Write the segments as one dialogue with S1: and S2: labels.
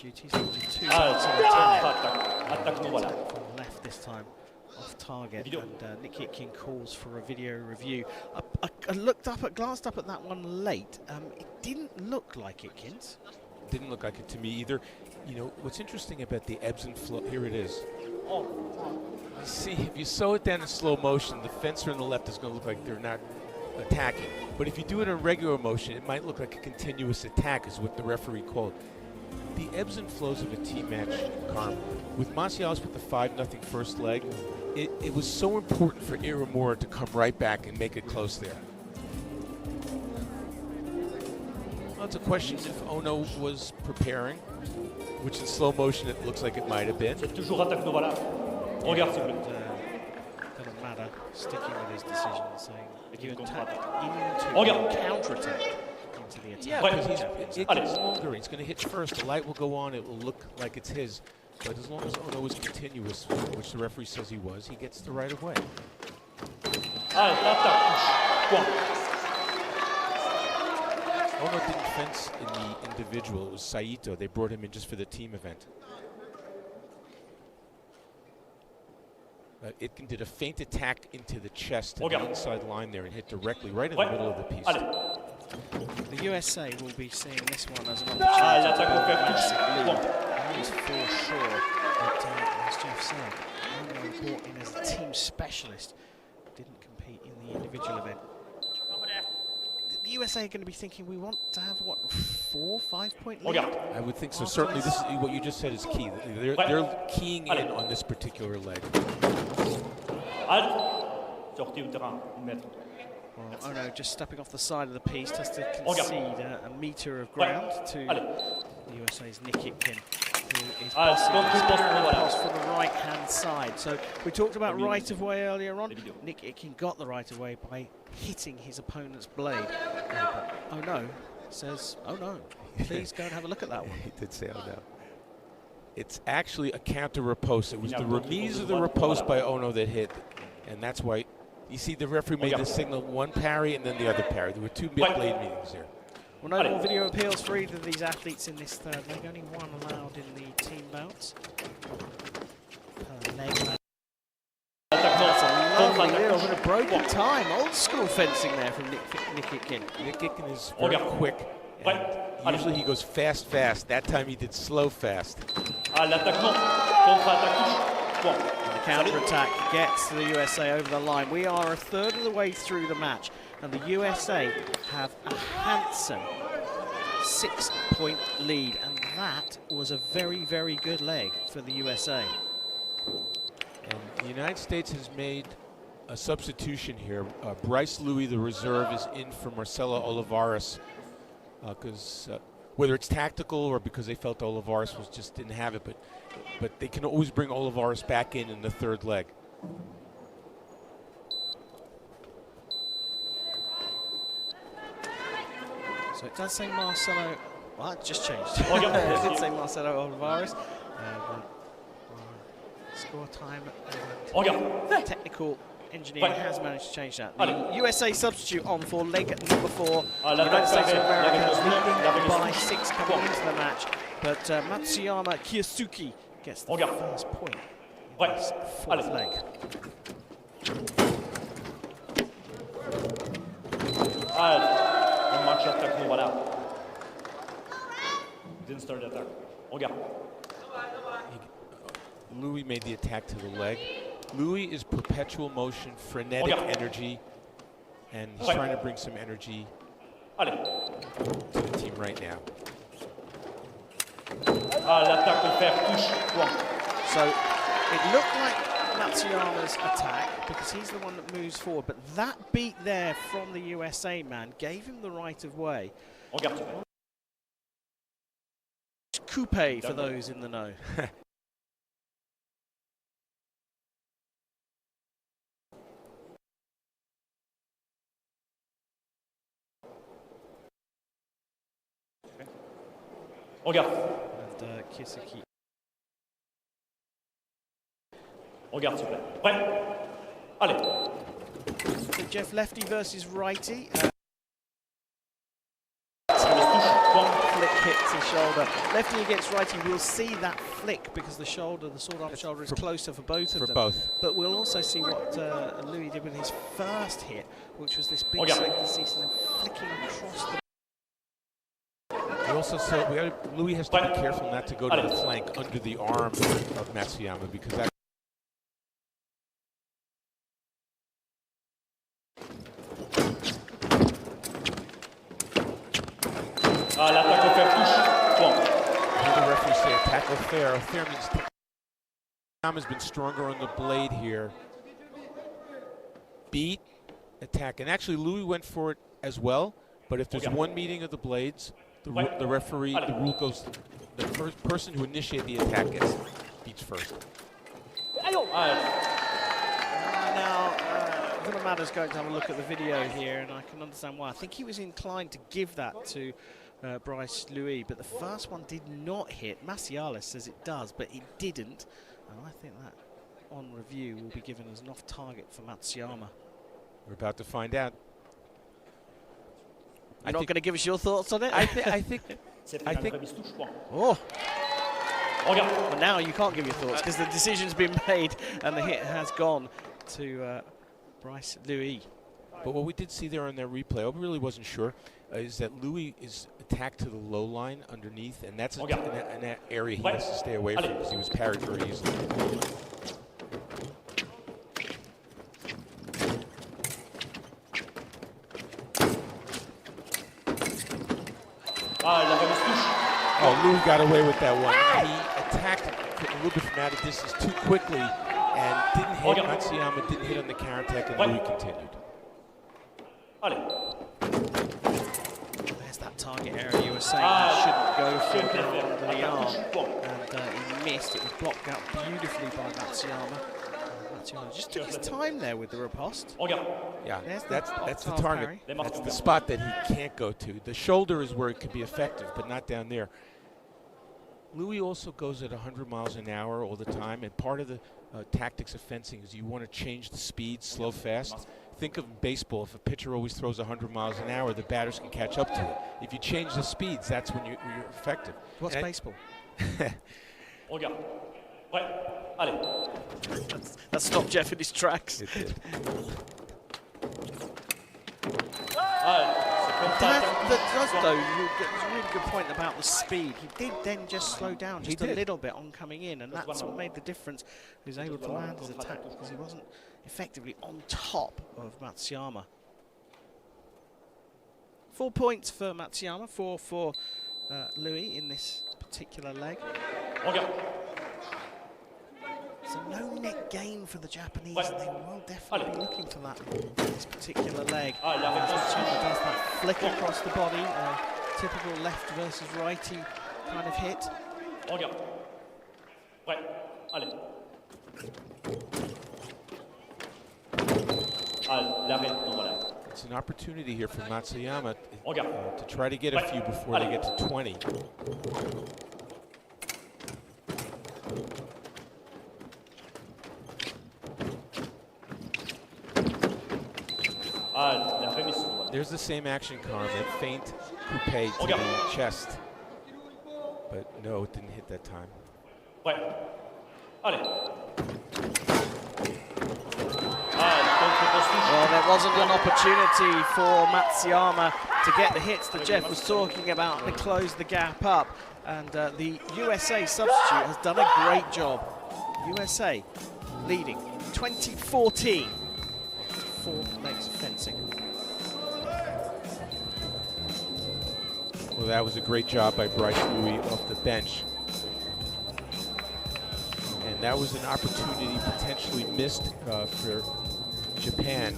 S1: duties. He did 2 hits on the attack from the left this time, off target. And Nick ITKIN calls for a video review. I glanced up at that one late. It didn't look like ITKIN's.
S2: Didn't look like it to me either. You know, what's interesting about the ebbs and flow, here it is. You see, if you slow it down in slow motion, the fencer on the left is going to look like they're not attacking. But if you do it in regular motion, it might look like a continuous attack, is what the referee called. The ebbs and flows of a team match, Carm, with Marcello with the 5-0 first leg, it was so important for IIMURA to come right back and make it close there. Well, it's a question if Ono was preparing, which in slow motion it looks like it might have been.
S1: Doesn't matter, sticking with his decision, saying you attack into counter-attack into the attack.
S2: Yeah, because it gets longer. He's going to hit first. The light will go on. It will look like it's his. But as long as Ono is continuous, which the referee says he was, he gets the right of way. Ono didn't fence in the individual. It was Saito. They brought him in just for the team event. ITKIN did a feint attack into the chest to the inside line there and hit directly right in the middle of the piece.
S1: The USA will be seeing this one as an opportunity to build massive lead. He is for sure that, as Jeff said, Ono brought in as a team specialist, didn't compete in the individual event. The USA are going to be thinking, we want to have, what, 4 or 5 point lead?
S2: I would think so. Certainly, this is what you just said is key. They're keying in on this particular leg.
S1: Well, Ono just stepping off the side of the piece has to concede a metre of ground to the USA's Nick ITKIN, who is pass from the right-hand side. So we talked about right-of-way earlier on. Nick ITKIN got the right-of-way by hitting his opponent's blade. But Ono says, oh no, please go and have a look at that one.
S2: He did say, oh no. It's actually a counter riposte. It was the remise of the riposte by Ono that hit, and that's why you see the referee made the signal, one parry and then the other parry. There were 2 blade meetings there.
S1: Well, no more video appeals for either of these athletes in this third leg. Only one allowed in the team bouts. That's a lovely little bit of broken time. Old school fencing there from Nick ITKIN.
S2: Nick ITKIN is very quick. Usually he goes fast, fast. That time he did slow, fast.
S1: And the counter-attack gets the USA over the line. We are a third of the way through the match, and the USA have a handsome 6-point lead, and that was a very, very good leg for the USA.
S2: And the United States has made a substitution here. Bryce LOUIE, the reserve, is in for Marcello Olivares, because whether it's tactical or because they felt Olivares just didn't have it, but they can always bring Olivares back in the third leg.
S1: So it does say Marcello. Well, it just changed. It did say Marcello Olivares. Score time and technical engineering has managed to change that. The USA substitute on for leg number 4. The United States of America leading by 6 coming into the match, but Matsuyama Kyosuke gets the first point in this 4th leg.
S3: Didn't start the attack.
S2: LOUIE made the attack to the leg. LOUIE is perpetual motion, frenetic energy, and he's trying to bring some energy to the team right now.
S1: So it looked like Matsuyama's attack because he's the one that moves forward, but that beat there from the USA man gave him the right of way. Coupe for those in the know.
S3: Regarde.
S1: And Kyosuke.
S3: Regarde, s'il vous plaît. Prêt? Allez.
S1: So Jeff, lefty versus righty. Flick hit hits his shoulder. Lefty against righty, we'll see that flick because the shoulder, the sword-arm shoulder, is closer for both of them.
S2: For both.
S1: But we'll also see what Louis did with his first hit, which was this big select decease and then flicking across the.
S2: We also saw Louis has to be careful not to go to the flank under the arm of Matsuyama because that.
S3: L'attaque offerte touche. Point.
S2: The referees say attack or fair. Fair means Tom has been stronger on the blade here. Beat, attack. And actually Louis went for it as well, but if there's one meeting of the blades, the referee, the rule goes, the first person who initiates the attack beats first.
S1: Now, Villamada's going to have a look at the video here, and I can understand why. I think he was inclined to give that to Bryce Louis, but the first one did not hit. Massialas says it does, but it didn't. And I think that, on review, will be given as an off-target for Matsuyama.
S2: We're about to find out.
S1: You're not going to give us your thoughts on it?
S2: I think.
S1: Oh. Well, now you can't give your thoughts because the decision's been made and the hit has gone to Bryce Louis.
S2: But what we did see there on that replay, I really wasn't sure, is that Louis is attacked to the low line underneath, and that's an area he has to stay away from because he was parried very easily. Oh, Louis got away with that one. He attacked a little bit from out of distance too quickly and didn't hit Matsuyama, didn't hit on the counterattack, and Louis continued.
S1: There's that target area you were saying he shouldn't go for down under the arm. And he missed. It was blocked out beautifully by Matsuyama. Matsuyama just took his time there with the riposte.
S2: Yeah, that's the target. That's the spot that he can't go to. The shoulder is where it could be effective, but not down there. Louis also goes at 100 miles an hour all the time, and part of the tactics of fencing is you want to change the speed, slow, fast. Think of baseball. If a pitcher always throws 100 miles an hour, the batters can catch up to it. If you change the speeds, that's when you're effective.
S1: What's baseball? That stopped Jeff in his tracks.
S2: It did.
S1: Though, it's a really good point about the speed. He did then just slow down just a little bit on coming in, and that's what made the difference. He was able to land his attack because he wasn't effectively on top of Matsuyama. 4 points for Matsuyama, 4 for Louis in this particular leg. So no net gain for the Japanese, and they will definitely be looking for that in this particular leg. As Matsuyama does that flick across the body, a typical left versus righty kind of hit.
S2: It's an opportunity here for Matsuyama to try to get a few before they get to 20. There's the same action, Carm, that feint coupe to the chest. But no, it didn't hit that time.
S1: Well, there wasn't an opportunity for Matsuyama to get the hits that Jeff was talking about and close the gap up. And the USA substitute has done a great job. USA leading 2014. 4 legs of fencing.
S2: Well, that was a great job by Bryce Louis off the bench. And that was an opportunity potentially missed for Japan.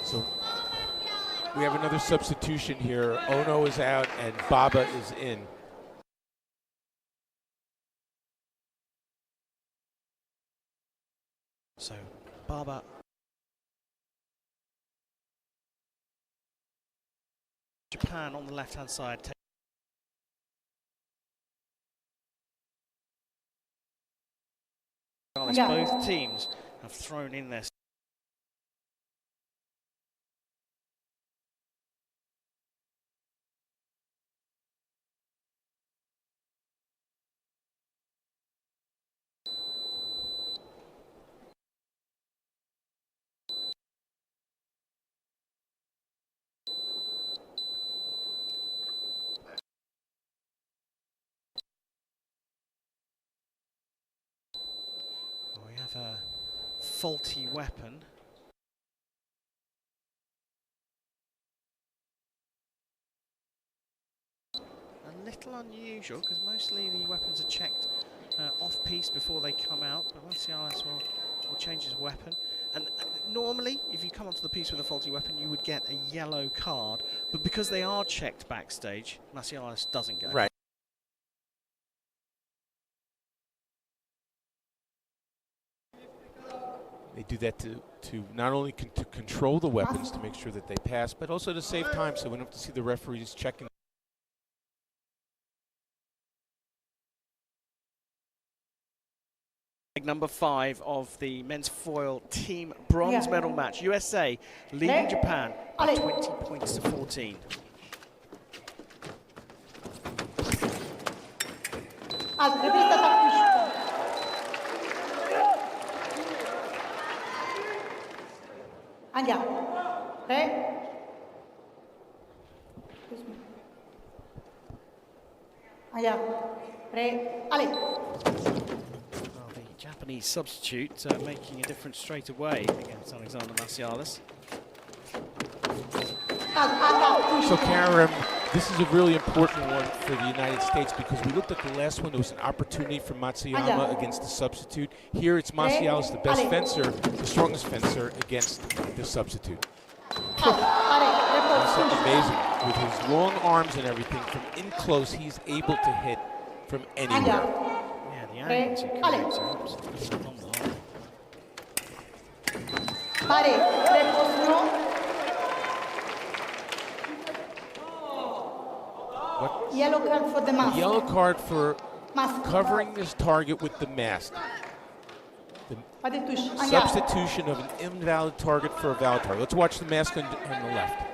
S2: So we have another substitution here. Ono is out and BABA is in.
S1: So BABA Japan on the left-hand side. Twice both teams have thrown in their a faulty weapon. A little unusual because mostly the weapons are checked off-piste before they come out, but Marcello will change his weapon. And normally, if you come onto the piste with a faulty weapon, you would get a yellow card, but because they are checked backstage, Marcello doesn't go.
S2: Right. They do that to not only to control the weapons to make sure that they pass, but also to save time so we don't have to see the referees checking.
S1: Number 5 of the men's foil team bronze medal match. USA leading Japan by 20 points to 14.
S4: Andiamo. 3. Andiamo. 3. Ale.
S1: Well, the Japanese substitute making a difference straight away against Alexander Massalas.
S2: So Karim, this is a really important one for the United States because we looked at the last one. There was an opportunity for Matsuyama against the substitute. Here it's Marcello, the best fencer, the strongest fencer against the substitute. That's amazing. With his long arms and everything, from in close, he's able to hit from anywhere.
S1: Yeah, the angles he creates are absolutely phenomenal.
S2: What?
S4: Yellow card for the mask.
S2: Yellow card for covering this target with the mask. The substitution of an invalid target for a valid target. Let's watch the mask on the left.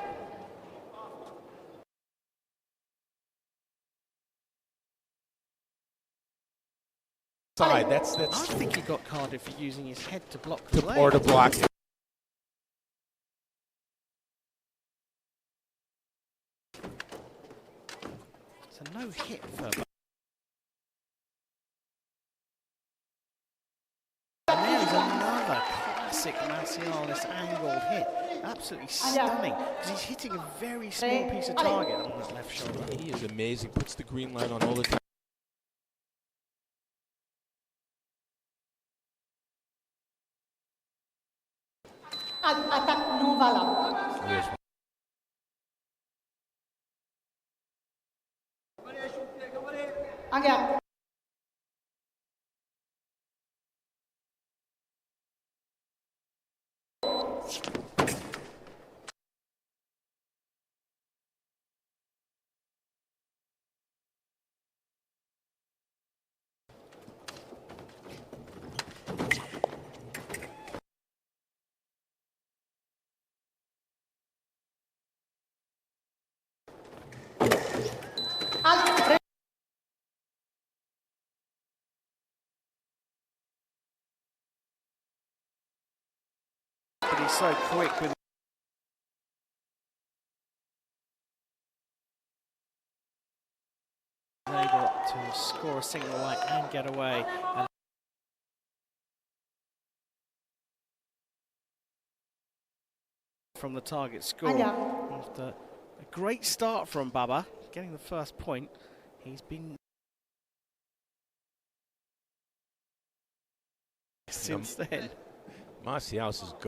S2: Side. That's.
S1: I think he got carded for using his head to block the leg.
S2: Or to block it.
S1: It's a no hit for. And there's another classic Marcello angled hit. Absolutely stunning. Because he's hitting a very small piece of target on his left shoulder.
S2: He is amazing. Puts the green light on all the time.
S4: Attaque non valable. Andiamo.
S1: But he's so quick with able to score a single light and get away. And from the target score. After a great start from Baba, getting the first point, he's been since then.
S2: Marcello is good.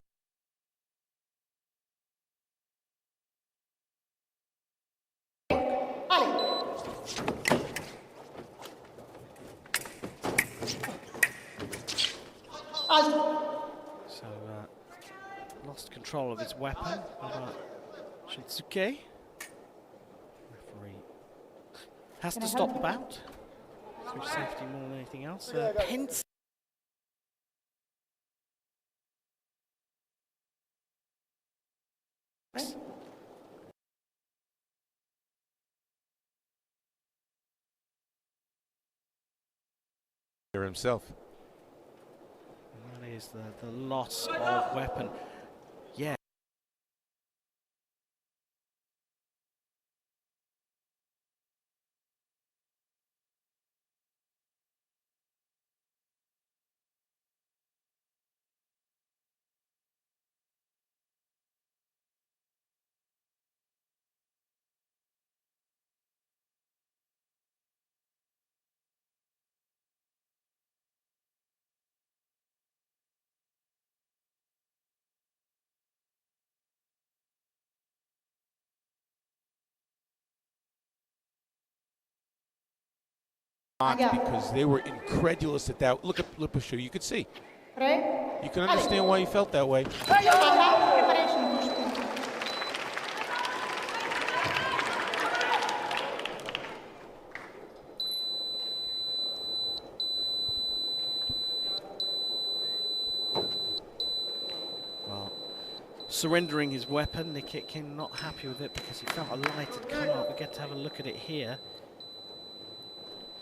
S1: So lost control of his weapon. BABA Shunsuke. Referee has to stop the bout through safety more than anything else. Hence
S2: there himself.
S1: And that is the loss of weapon. Yeah.
S2: Because they were incredulous at that. Look at Lipushu, you could see.
S4: 3.
S2: You can understand why he felt that way.
S4: Preparation, push point.
S1: Well, surrendering his weapon, Nick ITKIN not happy with it because he felt a light had come up. We get to have a look at it here.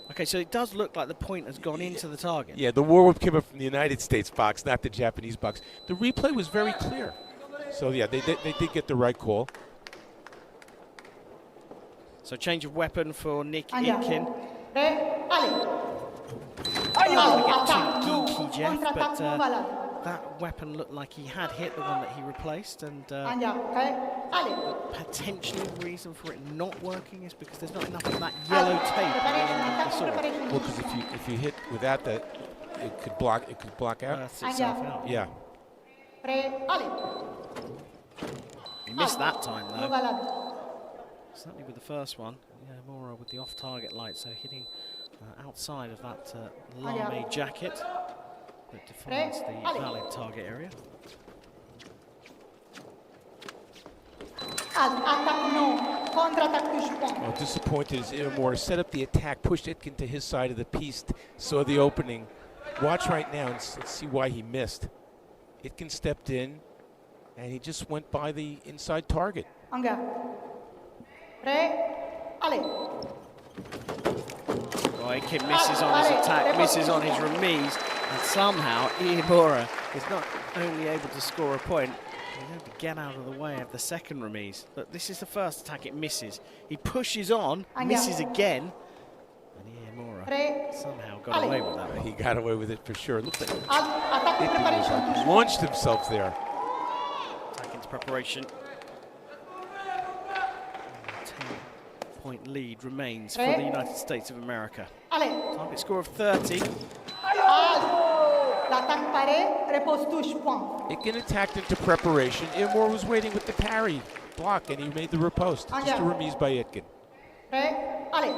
S1: Okay, so it does look like the point has gone into the target.
S2: Yeah, the war whip came up from the United States box, not the Japanese box. The replay was very clear. So yeah, they did get the right call.
S1: So change of weapon for Nick
S4: Andiamo.
S1: ITKIN.
S4: 3, allez.
S1: Get
S4: Attack,
S1: too
S4: no.
S1: geeky, Jeff,
S4: Contre-attaque,
S1: but
S4: non valable.
S1: that weapon looked like he had hit the one that he replaced, and
S4: Andiamo, 3, allez.
S1: potentially the reason for it not working is because there's not enough of that yellow tape
S4: Preparation,
S1: on the
S4: attack,
S1: sword.
S4: preparation.
S2: Well, because if you hit without that, it could block out.
S1: Earths itself
S4: Andiamo.
S1: out.
S2: Yeah.
S4: 3, allez.
S1: He missed that time
S4: Non
S1: though.
S4: valable.
S1: Certainly with the first one. Yeah, Mora with the off-target light, so hitting outside of that lame jacket that defines the valid target area.
S4: Attack, no. Contre-attaque, push point.
S2: Well, disappointed as IIMURA set up the attack, pushed ITKIN to his side of the piece, saw the opening. Watch right now and let's see why he missed. ITKIN stepped in, and he just went by the inside target.
S4: Andiamo. 3, allez.
S1: Well, ITKIN misses on his attack, misses on his remise, and somehow IIMURA is not only able to score a point, he's able to get out of the way of the second remise. But this is the first attack it misses. He pushes on, misses again, and IIMURA somehow got away with that one.
S2: He got away with it for sure. It looked like
S4: Attack,
S2: ITKIN was
S4: preparation, push
S2: like
S4: point.
S2: launched himself there.
S1: Attack into preparation. 10-point lead remains for the United States of America.
S4: Allez.
S1: Target score of 30.
S4: L'attaque parée, repose touche point.
S2: ITKIN attacked into preparation. IIMURA was waiting with the parry block, and he made the riposte. Just a remise by ITKIN.
S4: 3, allez.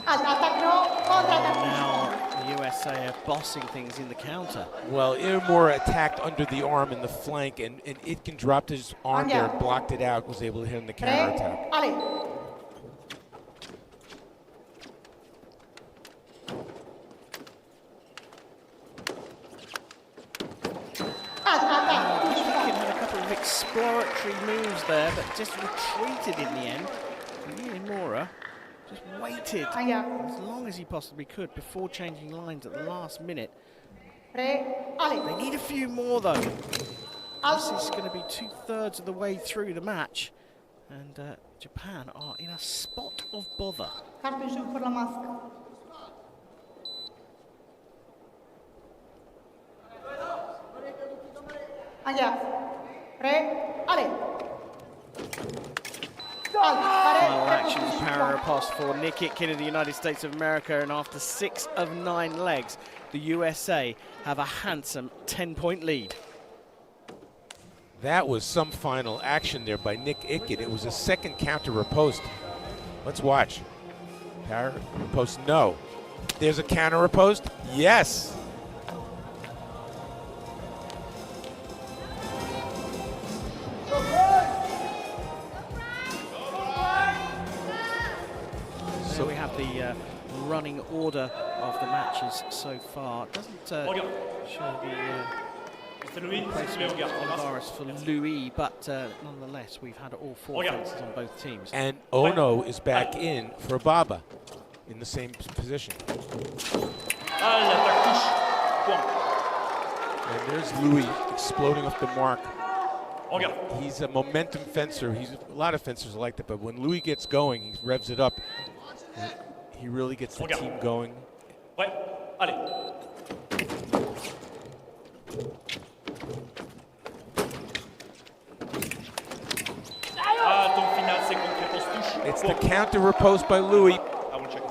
S4: Attaque, no. Contre-attaque, push point.
S1: Now the USA are bossing things in the counter.
S2: Well, IIMURA attacked under the arm in the flank, and ITKIN dropped his arm there, blocked it out, was able to hit him the
S4: 3,
S2: counterattack.
S4: allez. Attaque, push
S1: ITKIN
S4: point.
S1: had a couple of exploratory moves there, but just retreated in the end. IIMURA just waited
S4: Andiamo.
S1: as long as he possibly could before changing lines at the last minute.
S4: 3, allez.
S1: They need a few more though. This is going to be 2/3 of the way through the match, and Japan are in a spot of bother.
S4: Carte jaune pour la masque. Andiamo. 3, allez.
S1: Final actions power riposte for Nick ITKIN of the United States of America, and after 6 of 9 legs, the USA have a handsome 10-point lead.
S2: That was some final action there by Nick ITKIN. It was a second counter riposte. Let's watch. Power riposte, no. There's a counter riposte, yes.
S1: So we have the running order of the matches so far. It doesn't show the placement of Olivares for Louis, but nonetheless, we've had all 4 fences on both teams.
S2: And Ono is back in for BABA. in the same position.
S3: Ah, l'attaque touche. Point.
S2: And there's Louis exploding off the mark.
S3: Regarde.
S2: He's a momentum fencer. A lot of fencers are like that, but when Louis gets going, he revs it up. He really gets the team going.
S3: Prêt. Allez. Ah, ton final, c'est contre-réponse touche.
S2: It's the counter riposte by Louis.
S3: I will check.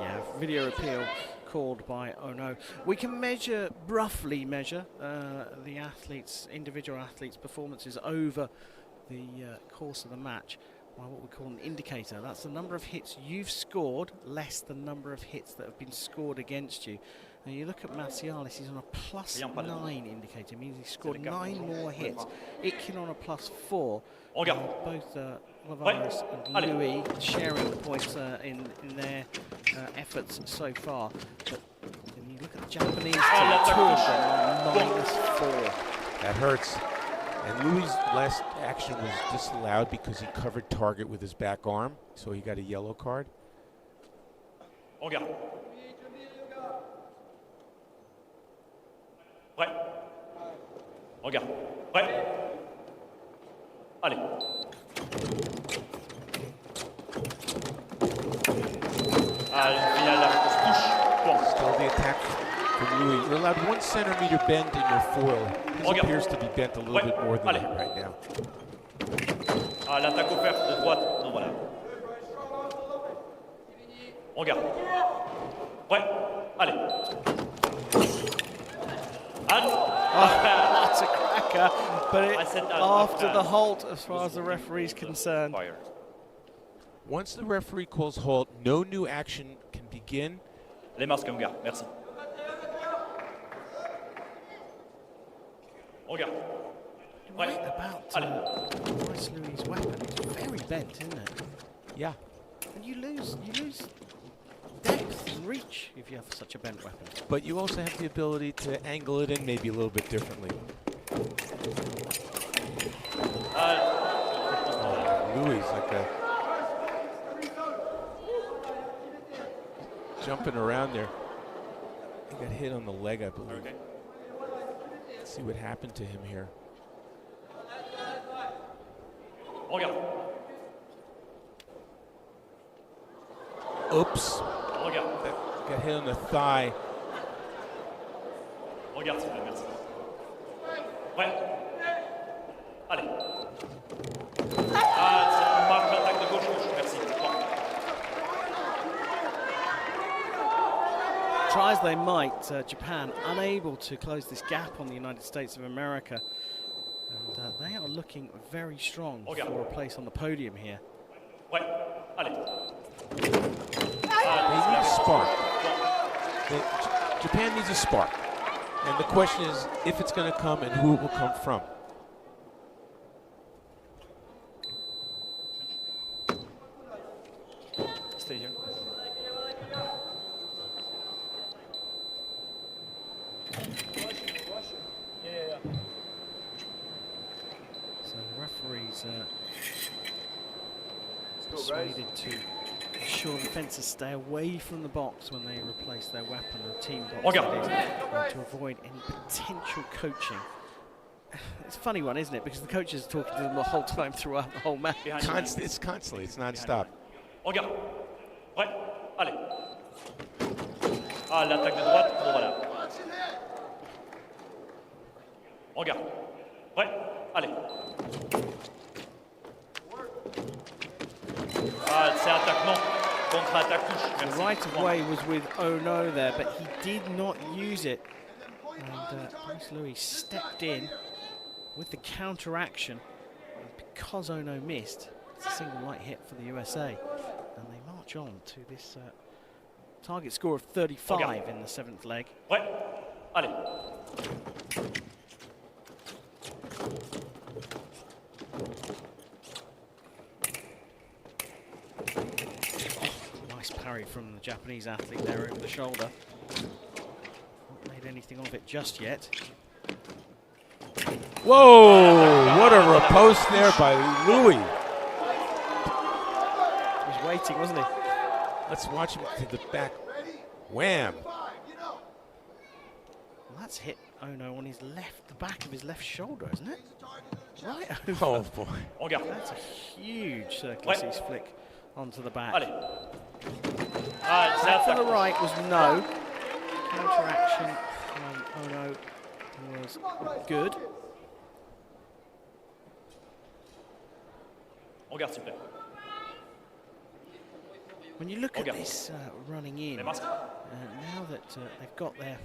S1: Yeah, video appeal called by ONO. We can roughly measure the individual athletes' performances over the course of the match by what we call an indicator. That's the number of hits you've scored less the number of hits that have been scored against you. Now you look at Marcialis, he's on a +9 indicator, means he scored 9 more hits. ITKIN on a +4. Both Olivares and Louis sharing points in their efforts so far. But when you look at the Japanese team, 2 of them are -4.
S2: That hurts. And Louis' last action was disallowed because he covered target with his back arm, so he got a yellow card.
S3: Regarde. Prêt. Regarde. Prêt. Allez. Ah, le final, la touche. Point.
S2: Still the attack from Louis. You're allowed 1 centimeter bend in your foil. His appears to be bent a little bit more than that right now.
S3: Ah, l'attaque offerte de droite. Non, voilà. Regarde. Prêt. Allez.
S1: That's a cracker, but it's after the halt as far as the referee's concerned.
S2: Once the referee calls halt, no new action can begin.
S3: Les masques, mon gars. Merci. Regarde.
S1: Right about Bryce Louis' weapon. It's very bent, isn't it?
S2: Yeah.
S1: And you lose depth and reach if you have such a bent weapon.
S2: But you also have the ability to angle it in maybe a little bit differently. Louis like a jumping around there. He got hit on the leg, I believe.
S3: Okay.
S2: Let's see what happened to him here.
S3: Regarde.
S2: Oops.
S3: Regarde.
S2: Got hit on the thigh.
S3: Regarde, s'il vous plaît, merci. Ouais. Allez. Ah, c'est une marque d'attaque de gauche. Merci.
S1: Try as they might, Japan unable to close this gap on the United States of America. And they are looking very strong for a place on the podium here.
S3: Ouais. Allez.
S2: They need a spark. Japan needs a spark. And the question is if it's going to come and who it will come from.
S3: Stay here.
S1: So the referees persuaded to ensure the fencers stay away from the box when they replace their weapon, the team box, to avoid any potential coaching. It's a funny one, isn't it? Because the coaches are talking to them the whole time throughout the whole match.
S2: It's constantly, it's non-stop.
S3: Regarde. Ouais. Allez. Ah, l'attaque de droite. Bon, voilà. Regarde. Ouais. Allez. Ah, c'est attaque, non. Contre-attaque touche.
S1: The
S3: Merci.
S1: right of way was with ONO there, but he did not use it. And Bryce Louis stepped in with the counter action. And because ONO missed, it's a single light hit for the USA. And they march on to this target score of 35 in the 7th leg.
S3: Ouais. Allez.
S1: Nice parry from the Japanese athlete there over the shoulder. Not made anything of it just yet.
S2: Whoa! What a riposte there by Louis.
S1: He was waiting, wasn't he?
S2: Let's watch him to the back. Wham!
S1: Well, that's hit Ono on his left, the back of his left shoulder, isn't it? Right over.
S2: Oh boy.
S3: Regarde.
S1: That's a huge circular flick onto the back.
S3: Allez. Ah, c'est
S1: That for the
S3: attaque.
S1: right was no. Counteraction from Ono was good.
S3: Regarde, s'il vous plaît.
S1: When you look at
S3: Regarde.
S1: this running in,
S3: Les masques.
S1: now that they've got their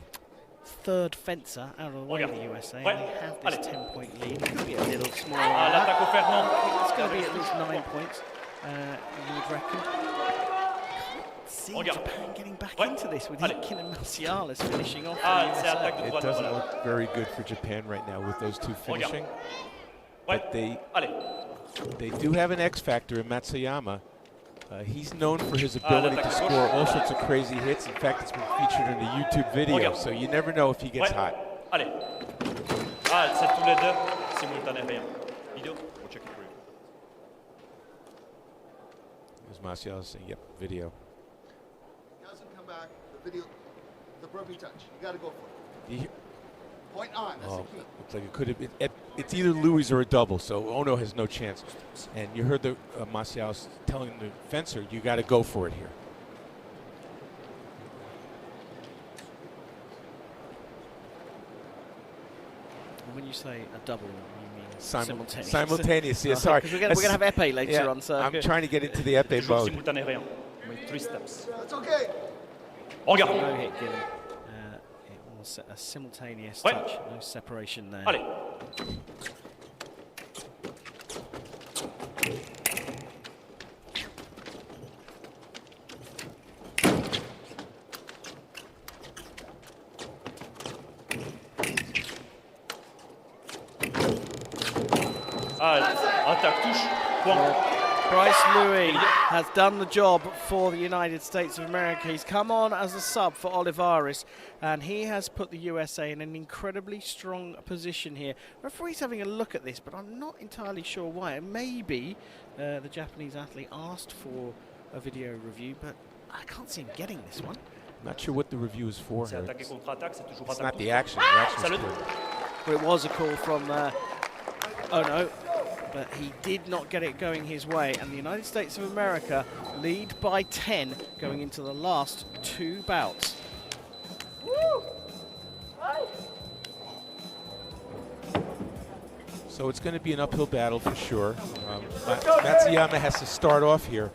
S1: third fencer out of the way of the USA, and
S3: Ouais.
S1: they have this
S3: Allez.
S1: 10-point lead. It could be a little smaller.
S3: Ah,
S1: than that.
S3: l'attaque offerte, non.
S1: It's going to be at least 9 points, you would reckon. See
S3: Regarde.
S1: Japan getting back
S3: Ouais.
S1: into this with
S3: Allez.
S1: ITKIN and MASSIALAS finishing off
S3: Ah,
S1: the
S3: c'est
S1: USA.
S3: attaque de
S2: It
S3: droite.
S2: doesn't
S3: Voilà.
S2: look very good for Japan right now with those two finishing.
S3: Ouais.
S2: But they
S3: Allez.
S2: do have an X factor in Matsuyama. He's known for his ability to score all sorts of crazy hits. In fact, it's been featured in a YouTube video,
S3: Regarde.
S2: so you never know if he gets
S3: Ouais.
S2: hot.
S3: Allez. Ah, c'est tous les deux simultané, rien. Vidéo? We'll check it for you.
S2: There's Marcello saying, yep, video.
S5: Doesn't come back. The video, the broken touch. You got to go for it.
S2: You hear-
S5: Point on. That's
S2: Oh,
S5: the key.
S2: looks like it could have been. It's either Louis or a double, so Ono has no chance. And you heard the Marcello telling the fencer, you got to go for it here.
S1: And when you say a double, you mean simultaneous.
S2: Simultaneous, yeah,
S1: Oh,
S2: sorry.
S1: 'cause we're going to have epee later
S2: Yeah,
S1: on, so
S2: I'm trying to get into the epee
S3: Toujours
S2: mode.
S3: simultané, rien. With 3 steps.
S5: That's okay.
S3: Regarde.
S1: no hit given. It was a simultaneous
S3: Ouais.
S1: touch, no separation there.
S3: Allez. Ah, attaque, touche, point.
S1: Bryce Louie has done the job for the United States of America. He's come on as a sub for Olivares, and he has put the USA in an incredibly strong position here. Referee's having a look at this, but I'm not entirely sure why. Maybe the Japanese athlete asked for a video review, but I can't see him getting this one.
S2: Not sure what the review is for
S3: C'est
S2: here.
S3: attaque et contre-attaque, c'est toujours
S2: It's
S3: attaque.
S2: not the action. The action's
S3: Salut.
S2: good.
S1: Well, it was a call from Ono, but he did not get it going his way, and the United States of America lead by 10 going into the last 2 bouts.
S2: So it's going to be an uphill battle for sure. Matsuyama has to start off here.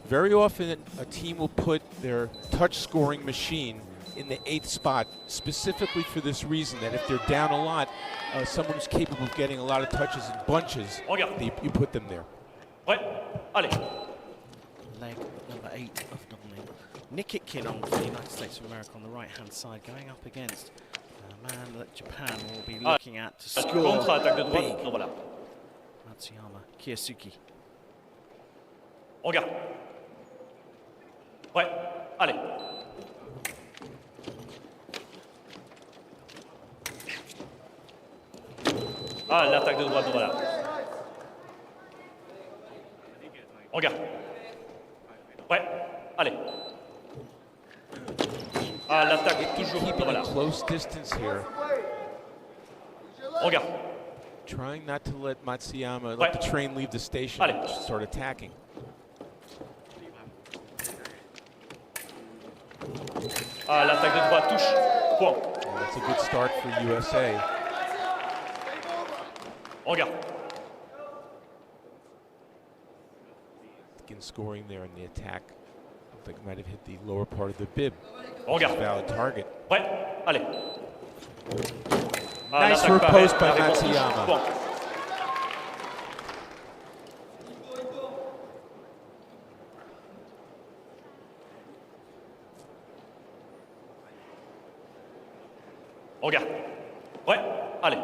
S2: Very often a team will put their touch scoring machine in the 8th spot, specifically for this reason, that if they're down a lot, someone who's capable of getting a lot of touches in bunches,
S3: Regarde.
S2: you put them there.
S3: Ouais. Allez.
S1: Leg number 8 of doubling. Nick ITKIN on for the United States of America on the right-hand side, going up against a man that Japan will be looking at to score
S3: Contre-attaque de droite.
S1: big.
S3: Non, voilà.
S1: Matsuyama Kyosuke.
S3: Regarde. Ouais. Allez. Ah, l'attaque de droite, voilà. Regarde. Ouais. Allez. Ah, l'attaque toujours.
S2: Keeping
S3: Voilà.
S2: a close distance here,
S3: Regarde.
S2: trying not to let Matsuyama,
S3: Ouais.
S2: let the train leave the station
S3: Allez.
S2: and start attacking.
S3: Ah, l'attaque de droite touche. Point.
S2: And that's a good start for USA.
S3: Regarde.
S2: Again, scoring there in the attack. Looked like it might have hit the lower part of the bib.
S3: Regarde.
S2: Valid target.
S3: Ouais. Allez. Ah,
S2: Nice
S3: l'attaque
S2: riposte
S3: pareil.
S2: by
S3: La réponse touche.
S2: Matsuyama.
S3: Point. Regarde. Ouais. Allez.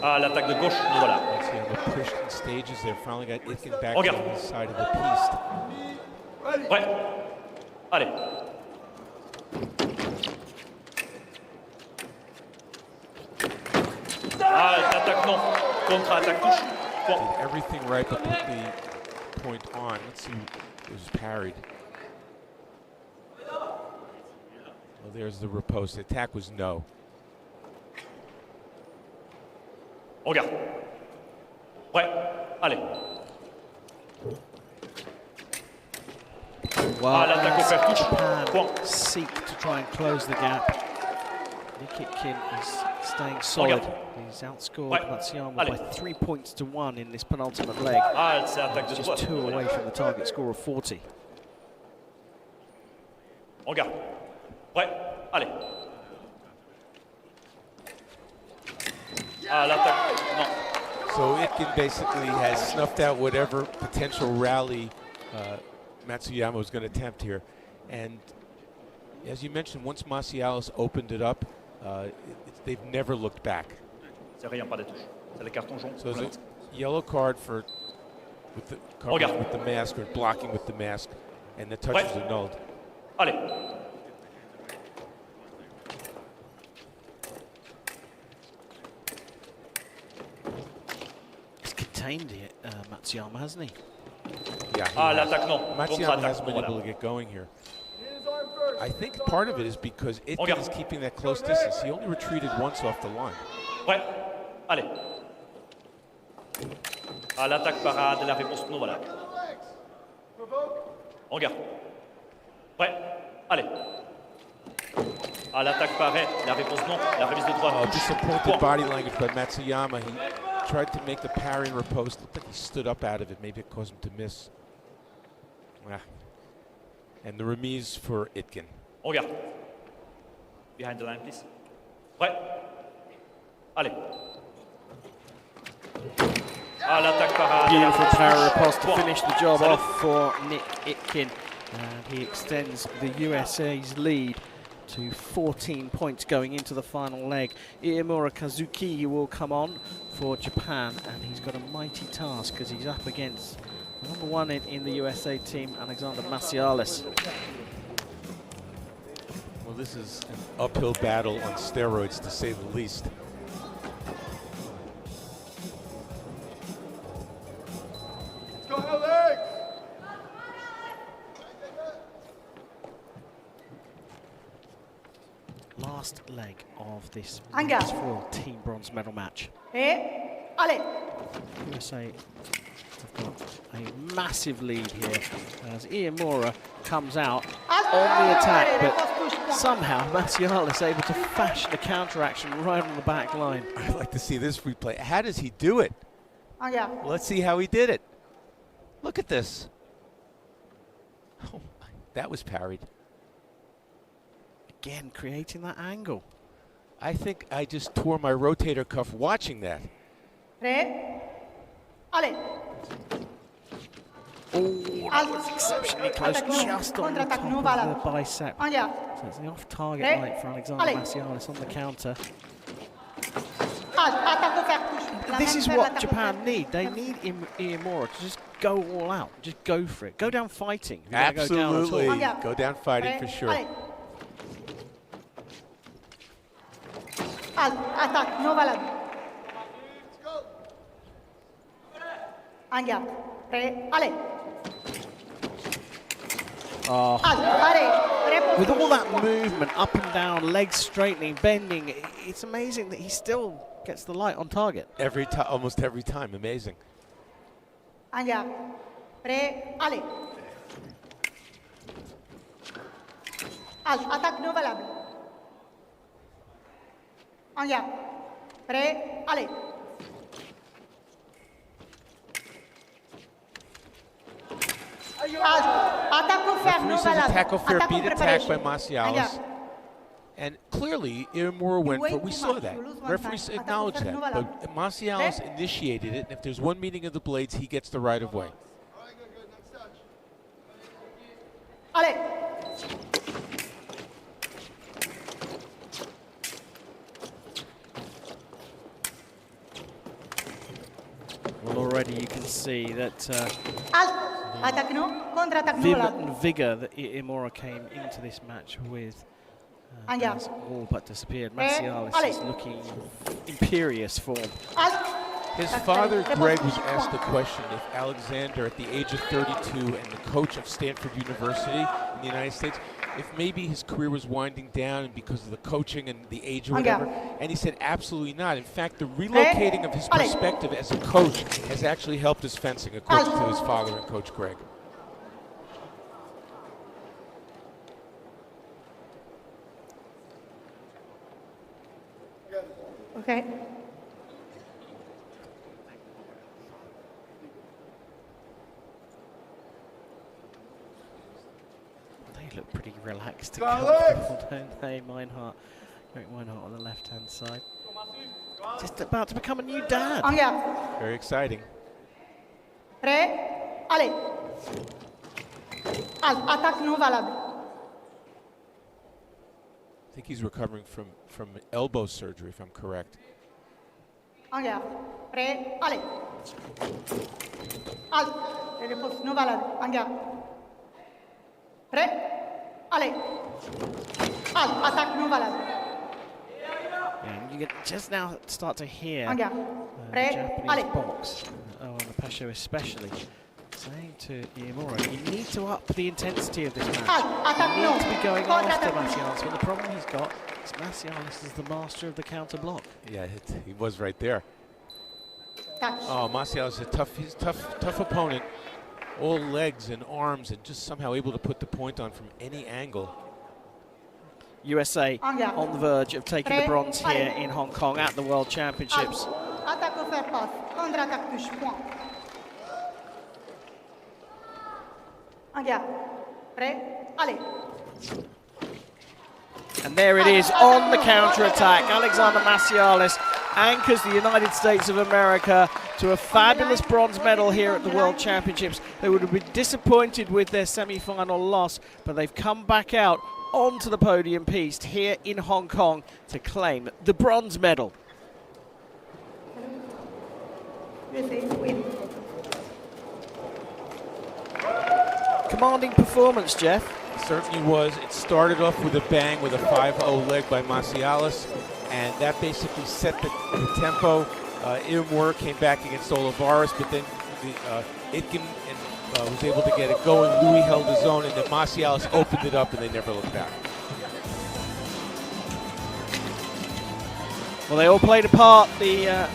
S3: Ah, l'attaque de gauche. Nous voilà.
S2: Matsuyama pushed in stages there. Finally got ITKIN back
S3: Regarde.
S2: on his side of the piste.
S3: Ouais. Allez. Ah, l'attaque non. Contre-attaque touche. Point.
S2: Did everything right but put the point on. Let's see, it was parried. Well, there's the riposte. The attack was no.
S3: Regarde. Prêt. Allez.
S1: Well,
S3: l'attaque au fer touche.
S1: Japan
S3: Point.
S1: seek to try and close the gap. Nick ITKIN is staying solid. He's outscored Matsuyama by 3 points to 1 in this penultimate leg.
S3: C'est attaque de
S1: Just
S3: droite.
S1: 2 away from the target score of 40.
S3: Regarde. Prêt. Allez. L'attaque. Non.
S2: So ITKIN basically has snuffed out whatever potential rally Matsuyama was going to attempt here. And as you mentioned, once Marcialis opened it up, they've never looked back.
S3: C'est rien, pas des touches. C'est les cartons jaunes.
S2: So there's a yellow card for with the mask or blocking with the mask, and the touch is annulled.
S3: Allez.
S1: He's contained it, Matsuyama, hasn't he?
S2: Yeah.
S3: L'attaque non.
S2: Matsuyama hasn't been able to get going here. I think part of it is because ITKIN is keeping that close distance. He only retreated once off the line.
S3: Prêt. Allez. L'attaque parade, la réponse non valable. Regarde. Prêt. Allez. L'attaque paraît, la réponse non, la remise de droite.
S2: Disappointed body language by Matsuyama. He tried to make the parry and riposte. Looked like he stood up out of it. Maybe it caused him to miss. And the remise for ITKIN.
S3: Regarde. Behind the line, please. Prêt. Allez. L'attaque parade.
S1: Beautiful parry riposte to finish the job off for Nick ITKIN. And he extends the USA's lead to 14 points going into the final leg. IIMURA Kazuki will come on for Japan, and he's got a mighty task because he's up against number 1 in the USA team, Alexander MASSIALAS.
S2: Well, this is an uphill battle on steroids, to say the least.
S1: Last leg of this
S4: Anga.
S1: for team bronze medal match.
S4: Allez.
S1: USA have got a massive lead here as IIMURA comes out on the attack, but somehow Massialas able to fashion a counter-action right on the back line.
S2: I'd like to see this replay. How does he do it?
S4: Regarde.
S2: Let's see how he did it. Look at this. Oh, that was parried.
S1: Again, creating that angle.
S2: I think I just tore my rotator cuff watching that.
S4: Prêt. Allez.
S1: Oh, that was exceptionally close, just on the top of the bicep.
S4: Regarde.
S1: So it's the off-target light for Alexander Massialas on the counter.
S4: Attaque au fer touche.
S1: This is what Japan need. They need IIMURA to just go all out, just go for it. Go down fighting. If you're gonna
S2: Absolutely.
S1: go down at all.
S2: Go down fighting for sure.
S4: Allez. Attaque non valable. Regarde. Prêt. Allez.
S1: Oh.
S4: Allez.
S1: With all that movement, up and down, legs straightening, bending, it's amazing that he still gets the light on target.
S2: Almost every time. Amazing.
S4: Regarde. Prêt. Allez. Attaque non valable. Regarde. Prêt. Allez. Attaque au fer non
S2: Referee says
S4: valable.
S2: attack au fer,
S4: Attaque
S2: beat
S4: en
S2: attack by
S4: préparation.
S2: Marcialas. And clearly, IIMURA went for it. We saw that. Referees acknowledged that. But Marcialas initiated it, and if there's one meeting of the blades, he gets the right of way.
S5: All right, good. Next touch.
S4: Allez.
S1: Well, already you can see that
S4: Attaque non, contre-attaque non
S1: vim
S4: valable.
S1: and vigour that IIMURA came into this match with has all but disappeared. Massialas is looking imperious form.
S2: His father, Greg, was asked the question if Alexander, at the age of 32 and the coach of Stanford University in the United States, if maybe his career was winding down and because of the coaching and the age or whatever, and he said absolutely not. In fact, the relocating of his perspective as a coach has actually helped his fencing, according to his father and Coach Greg.
S4: Okay.
S1: They look pretty relaxed and comfortable, don't they? Eric Meinhardt on the left-hand side. Just about to become a new dad.
S4: En garde.
S2: Very exciting.
S4: Prêt, allez. Attaque non valable.
S2: I think he's recovering from elbow surgery, if I'm correct.
S4: En garde. Prêt, allez. Halte. Et repose non valable. En garde. Prêt, allez. Halte. Attaque non valable.
S1: And you can just now start to hear
S4: En garde.
S1: the
S4: Prêt,
S1: Japanese
S4: allez.
S1: box, and the Pasho especially, saying to IIMURA, you need to up the intensity of this match.
S4: Attaque
S1: You
S4: non.
S1: need to be going
S4: Contre
S1: after
S4: attaque.
S1: Massialas, but the problem he's got is Massialas is the master of the counter block.
S2: Yeah, he was right there.
S4: Touch.
S2: Oh, Massialas is he's a tough opponent. All legs and arms, and just somehow able to put the point on from any angle.
S1: USA on the verge of taking the bronze here in Hong Kong at the World Championships.
S4: Attaque au fer passe. Contre attaque touche. Point. En garde. Prêt, allez.
S1: And there it is on the counter-attack. Alexander Massialas anchors the United States of America to a fabulous bronze medal here at the World Championships. They would have been disappointed with their semi-final loss, but they've come back out onto the podium piece here in Hong Kong to claim the bronze medal.
S4: USA win.
S1: Commanding performance, Jeff.
S2: It certainly was. It started off with a bang with a 5-0 leg by Massialas, and that basically set the tempo. IIMURA came back against Olivares, but then ITKIN was able to get it going. Louis held his own, and then Massialas opened it up, and they never looked back.
S1: Well, they all played a part, the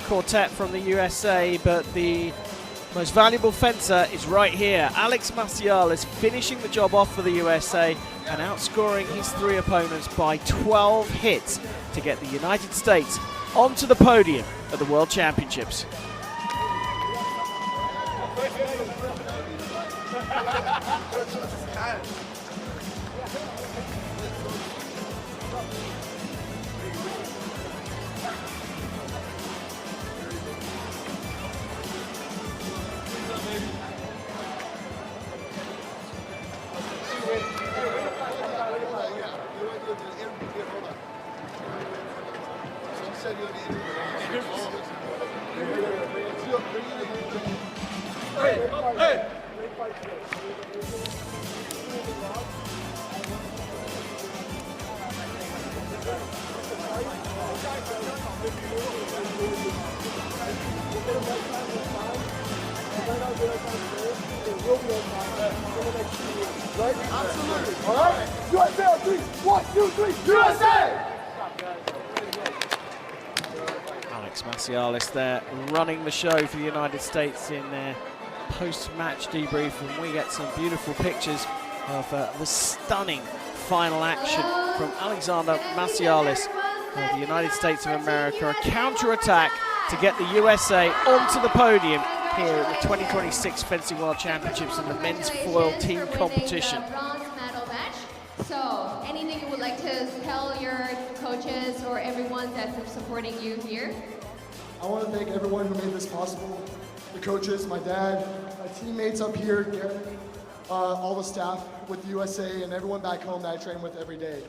S1: quartet from the USA, but the most valuable fencer is right here. Alex Massialas finishing the job off for the USA and outscoring his three opponents by 12 hits to get the United States onto the podium at the World Championships.
S5: Absolutely. All right? USA on three. 1, 2, 3. USA!
S1: Alex Massialas there running the show for the United States in their post-match debrief, and we get some beautiful pictures of the stunning final action from Alexander Massialas of the United States of America, a counter-attack to get the USA onto the podium here at the 2026 Fencing World Championships in the men's foil team competition.
S6: Bronze medal match. So, anything you would like to tell your coaches or everyone that's supporting you here?
S7: I want to thank everyone who made this possible. The coaches, my dad, my teammates up here, Derek, all the staff with the USA, and everyone back home that I train with every day.